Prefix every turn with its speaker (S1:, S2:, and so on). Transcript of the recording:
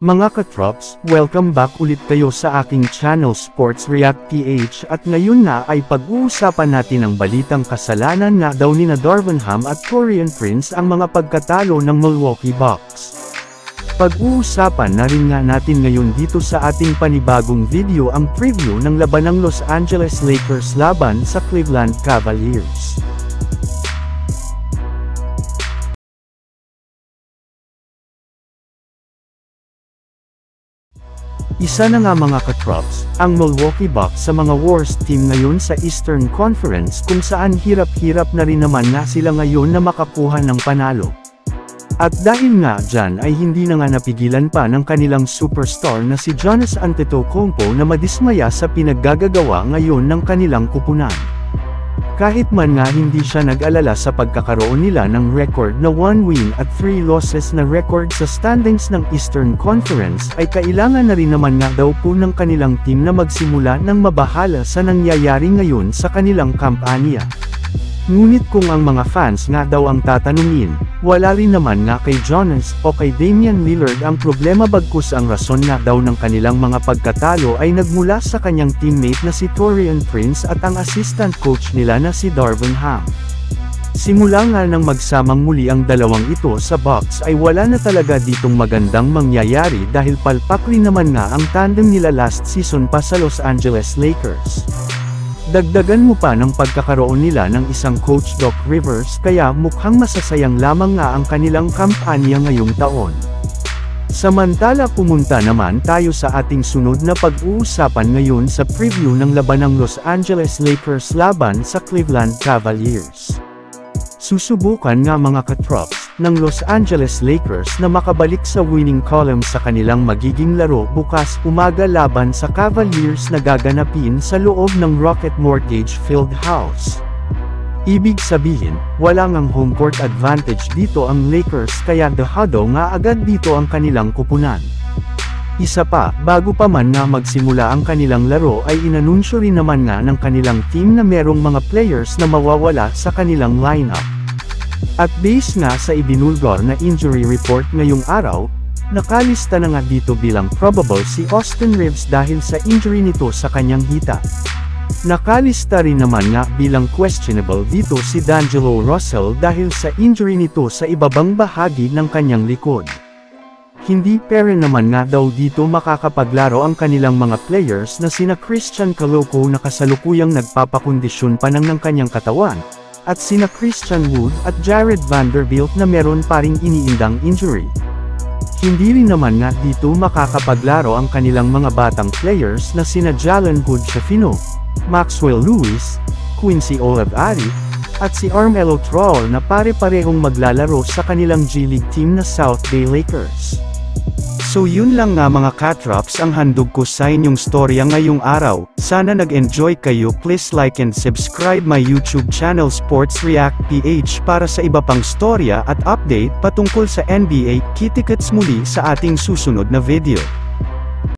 S1: Mga katrops, welcome back ulit kayo sa aking channel Sports React PH at ngayon na ay pag-uusapan natin ang balitang kasalanan nga daw ni Darvin Ham at Taurean Prince ang mga pagkatalo ng Milwaukee Bucks. Pag-uusapan na rin nga natin ngayon dito sa ating panibagong video ang preview ng laban ng Los Angeles Lakers laban sa Cleveland Cavaliers. Isa na nga mga katrops, ang Milwaukee Bucks sa mga worst team ngayon sa Eastern Conference kung saan hirap-hirap na rin naman nga sila ngayon na makakuha ng panalo. At dahil nga dyan ay hindi na nga napigilan pa ng kanilang superstar na si Giannis Antetokounmpo na madismaya sa pinaggagawa ngayon ng kanilang kupunan. Kahit man nga hindi siya nag-alala sa pagkakaroon nila ng record na 1 win at 3 losses na record sa standings ng Eastern Conference ay kailangan na rin naman nga daw po ng kanilang team na magsimula ng mabahala sa nangyayari ngayon sa kanilang kampanya. Ngunit kung ang mga fans nga daw ang tatanungin, wala rin naman nga kay Giannis o kay Damian Lillard ang problema bagkus ang rason nga daw ng kanilang mga pagkatalo ay nagmula sa kanyang teammate na si Taurean Prince at ang assistant coach nila na si Darvin Ham. Simula nga nang magsamang muli ang dalawang ito sa Bucks ay wala na talaga ditong magandang mangyayari dahil palpak rin naman nga ang tandem nila last season pa sa Los Angeles Lakers. Dagdagan mo pa ng pagkakaroon nila ng isang coach Doc Rivers kaya mukhang masasayang lamang nga ang kanilang kampanya ngayong taon. Samantala pumunta naman tayo sa ating sunod na pag-uusapan ngayon sa preview ng laban ng Los Angeles Lakers laban sa Cleveland Cavaliers. Susubukan nga mga katrops ng Los Angeles Lakers na makabalik sa winning column sa kanilang magiging laro bukas umaga laban sa Cavaliers na gaganapin sa loob ng Rocket Mortgage Fieldhouse. Ibig sabihin, wala ngang home court advantage dito ang Lakers kaya dehado nga agad dito ang kanilang kupunan. Isa pa, bago pa man nga magsimula ang kanilang laro ay inanunsyo rin naman nga ng kanilang team na merong mga players na mawawala sa kanilang lineup. At base nga sa ibinulgor na injury report ngayong araw, nakalista na nga dito bilang probable si Austin Reeves dahil sa injury nito sa kanyang hita. Nakalista rin naman nga bilang questionable dito si D'Angelo Russell dahil sa injury nito sa ibabang bahagi ng kanyang likod. Hindi pera naman nga daw dito makakapaglaro ang kanilang mga players na sina Christian Koloko na kasalukuyang nagpapakondisyon pa ng kanyang katawan, at sina Christian Wood at Jared Vanderbilt na meron pa ring iniindang injury. Hindi rin naman nga dito makakapaglaro ang kanilang mga batang players na sina Jalen Hood-Schifino, Maxwell Lewis, Quincy Olave-Ari, at si Carmelo Troll na pare-parehong maglalaro sa kanilang G-League team na South Bay Lakers. So yun lang nga mga katrops ang handog ko sa inyong storya ngayong araw. Sana nag-enjoy kayo. Please like and subscribe my YouTube channel Sports React PH para sa iba pang storya at update patungkol sa NBA. Kita-kits muli sa ating susunod na video.